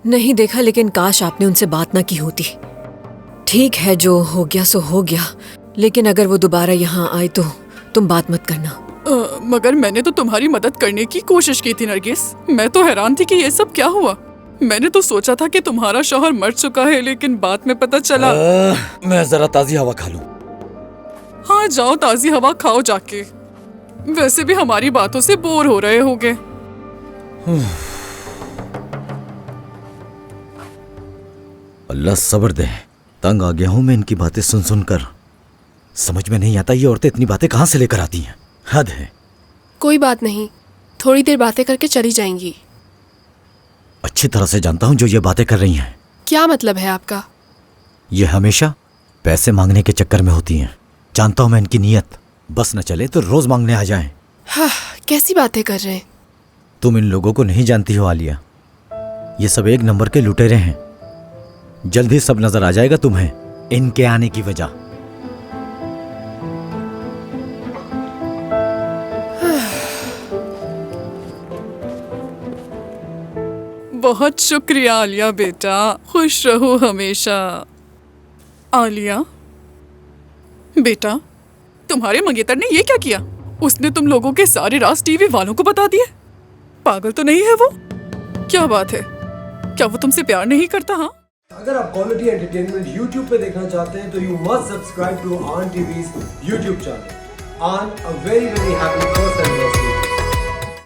नहीं देखा, लेकिन काश आपने उनसे बात ना की होती। ठीक है, जो हो गया सो हो गया, लेकिन अगर वो दोबारा यहाँ आए तो तुम बात मत करना। मगर मैंने तो तुम्हारी मदद करने की कोशिश की थी नरगिस। मैं तो हैरान थी कि ये सब क्या हुआ। मैंने तो सोचा था कि तुम्हारा शौहर मर चुका है, लेकिन बाद में पता चला। मैं जरा ताजी हवा खा लूं। हाँ जाओ, ताजी हवा खाओ जाके। वैसे भी हमारी बातों से बोर हो रहे होगे। अल्लाह सब्र दे। तंग आ गया हूं मैं इनकी बातें सुन सुनकर। समझ में नहीं आता ये औरतें इतनी बातें कहां से लेकर आती हैं। हद है। कोई बात नहीं, थोड़ी देर बातें करके चली जाएंगी। अच्छी तरह से जानता हूं जो ये बातें कर रही हैं। क्या मतलब है आपका? ये हमेशा पैसे मांगने के चक्कर में होती हैं। जानता हूं मैं इनकी नीयत। बस न चले तो रोज मांगने आ जाएं। हाँ, कैसी बातें कर रहे हैं? तुम इन लोगों को नहीं जानती हो आलिया। ये सब एक नंबर के लुटेरे हैं। जल्द ही सब नजर आ जाएगा तुम्हें इनके आने की वजह। बहुत शुक्रिया आलिया बेटा, खुश रहो हमेशा। आलिया बेटा, तुम्हारे मंगेतर ने ये क्या किया? उसने तुम लोगों के सारे राज टीवी वालों को बता दिए। पागल तो नहीं है वो? क्या बात है, क्या वो तुमसे प्यार नहीं करता? हाँ, अगर आप क्वालिटी एंटरटेनमेंट YouTube पे देखना चाहते हैं तो यू मस्ट सब्सक्राइब टू आन टीवीज़ YouTube चैनल। आन, a very happy first anniversary.